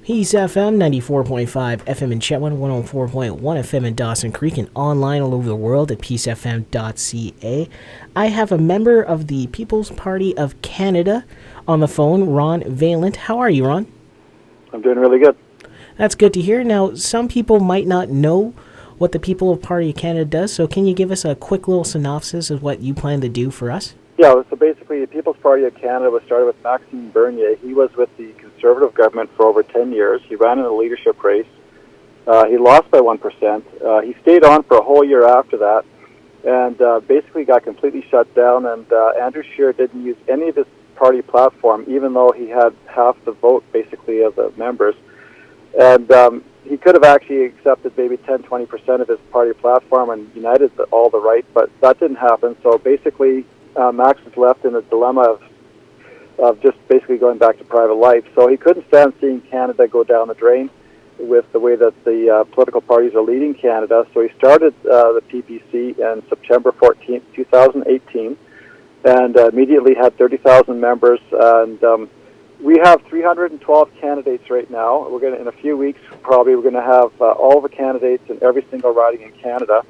He's FM 94.5 FM in Chetwynd, 104.1 FM in Dawson Creek, and online all over the world at peacefm.ca. I have a member of the People's Party of Canada on the phone, Ron Vaillant. How are you, Ron? I'm doing really good. That's good to hear. Now, some people might not know what the People's Party of Canada does, so can you give us a quick little synopsis of what you plan to do for us? Yeah, so basically the People's Party of Canada was started with Maxime Bernier. He was with the Conservative government for over 10 years. He ran in a leadership race. He lost by 1%. He stayed on for a whole year after that and basically got completely shut down. And Andrew Scheer didn't use any of his party platform, even though he had half the vote, basically, of the members. And he could have actually accepted maybe 10-20% of his party platform and united all the right, but that didn't happen. So basically, Max was left in a dilemma of just basically going back to private life. So he couldn't stand seeing Canada go down the drain with the way that the political parties are leading Canada. So he started the PPC on September 14th, 2018, and immediately had 30,000 members. And we have 312 candidates right now. We're going to, in a few weeks, probably, we're going to have all the candidates in every single riding in Canada.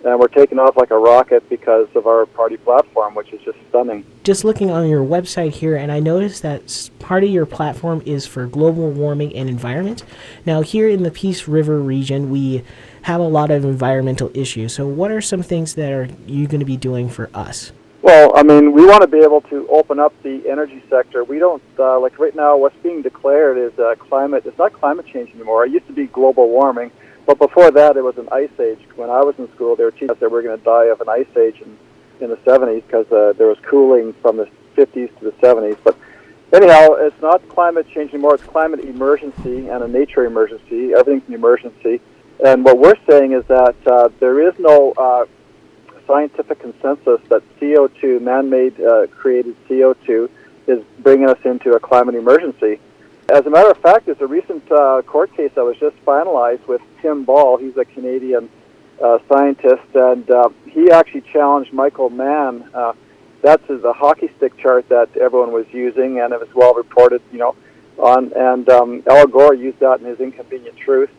And we're taking off like a rocket because of our party platform, which is just stunning. Just looking on your website here, and I noticed that part of your platform is for global warming and environment. Now, here in the Peace River region, we have a lot of environmental issues. So what are some things that are you going to be doing for us? Well, I mean, we want to be able to open up the energy sector. We don't, like right now, what's being declared is climate. It's not climate change anymore. It used to be global warming. But before that, it was an ice age. When I was in school, they were teaching us that we're going to die of an ice age in the 70s because there was cooling from the 50s to the 70s. But anyhow, it's not climate change anymore. It's climate emergency and a nature emergency. Everything's an emergency. And what we're saying is that there is no scientific consensus that CO2, man-made created CO2, is bringing us into a climate emergency. As a matter of fact, there's a recent court case that was just finalized with Tim Ball. He's a Canadian scientist, and he actually challenged Michael Mann. That's the hockey stick chart that everyone was using, and it was well reported, on. And Al Gore used that in his Inconvenient Truth.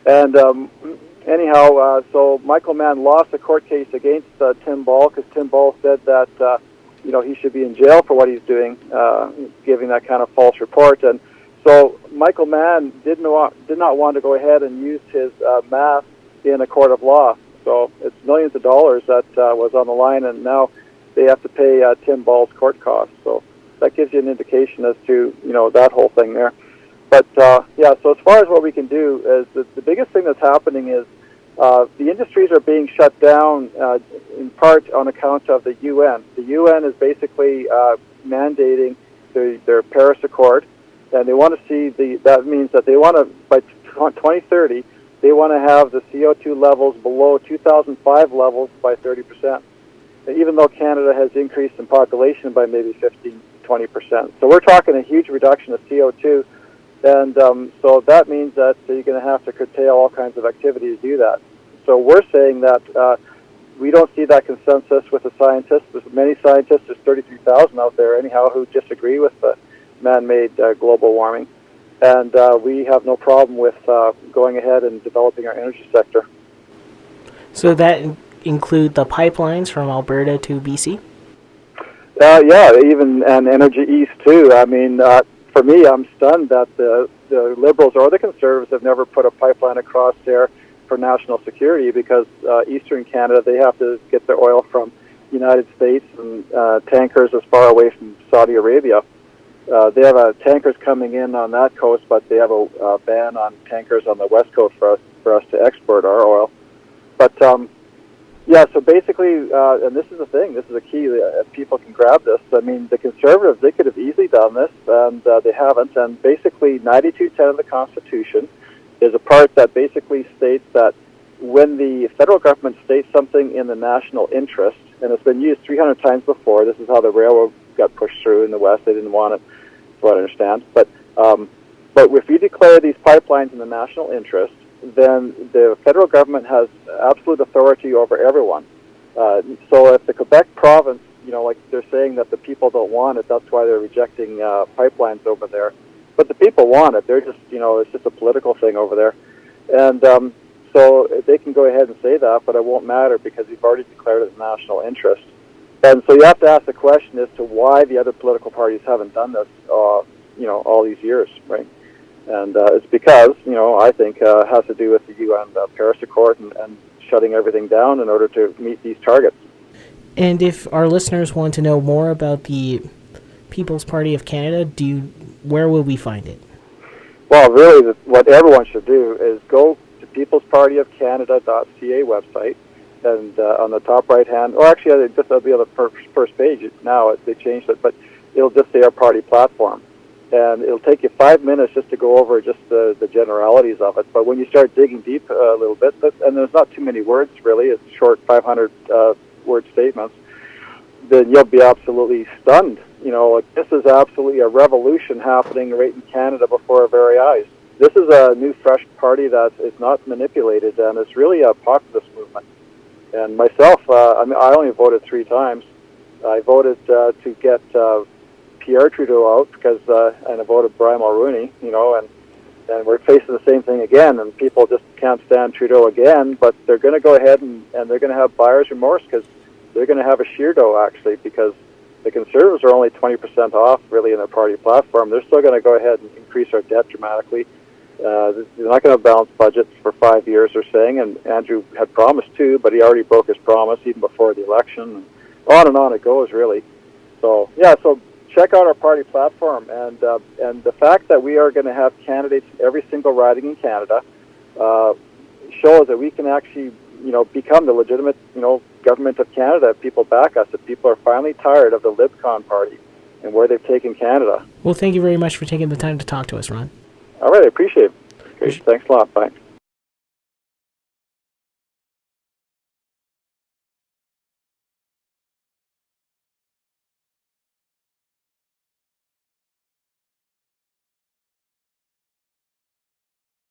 And anyhow, so Michael Mann lost a court case against Tim Ball because Tim Ball said that he should be in jail for what he's doing, giving that kind of false report. And so Michael Mann did not want to go ahead and use his math in a court of law. So it's millions of dollars that was on the line, and now they have to pay Tim Ball's court costs. So that gives you an indication as to that whole thing there. But so as far as what we can do is the biggest thing that's happening is the industries are being shut down in part on account of the UN. The UN is basically mandating their Paris Accord. And they want to see that means that they want to, by 2030, they want to have the CO2 levels below 2005 levels by 30%. And even though Canada has increased in population by maybe 15-20%. So we're talking a huge reduction of CO2. And so that means that you're going to have to curtail all kinds of activity to do that. So we're saying that we don't see that consensus with the scientists. There's many scientists, there's 33,000 out there anyhow, who disagree with the man-made global warming, and we have no problem with going ahead and developing our energy sector. So that include the pipelines from Alberta to BC? Even and Energy East too. I mean, for me, I'm stunned that the Liberals or the Conservatives have never put a pipeline across there for national security because Eastern Canada, they have to get their oil from United States and tankers as far away from Saudi Arabia. They have tankers coming in on that coast, but they have a ban on tankers on the west coast for us to export our oil. But so basically, and this is the thing, this is the key. People can grab this. I mean, the Conservatives, they could have easily done this, and they haven't. And basically, 9210 of the Constitution is a part that basically states that when the federal government states something in the national interest, and it's been used 300 times before. This is how the railroad got pushed through in the West. They didn't want it, that's what I understand. But if you declare these pipelines in the national interest, then the federal government has absolute authority over everyone. So if the Quebec province, like they're saying that the people don't want it, that's why they're rejecting pipelines over there. but the people want it. They're just, it's just a political thing over there. And so they can go ahead and say that, but it won't matter because we've already declared it a national interest. And so you have to ask the question as to why the other political parties haven't done this, all these years, right? And it's because, I think it has to do with the UN Paris Accord and shutting everything down in order to meet these targets. And if our listeners want to know more about the People's Party of Canada, where will we find it? Well, really, what everyone should do is go to peoplespartyofcanada.ca website, and on the top right-hand, or actually, that'll be on the first page now. They changed it, but it'll just say our party platform. And it'll take you 5 minutes just to go over just the generalities of it. But when you start digging deep a little bit, and there's not too many words, really, it's short 500-word statements, then you'll be absolutely stunned. This is absolutely a revolution happening right in Canada before our very eyes. This is a new, fresh party that is not manipulated, and it's really a populist movement. And myself, I only voted 3 times. I voted to get Pierre Trudeau out and I voted Brian Mulroney, and we're facing the same thing again, and people just can't stand Trudeau again, but they're going to go ahead and they're going to have buyer's remorse because they're going to have a sheer dough, actually, because the Conservatives are only 20% off, really, in their party platform. They're still going to go ahead and increase our debt dramatically. They're not going to balance budgets for 5 years, they're saying, and Andrew had promised to, but he already broke his promise even before the election. And on it goes, really. So check out our party platform, and the fact that we are going to have candidates in every single riding in Canada shows that we can actually, become the legitimate, government of Canada. People back us. That people are finally tired of the LibCon party and where they've taken Canada. Well, thank you very much for taking the time to talk to us, Ron. All right, I appreciate it. Great. Thanks a lot. Bye.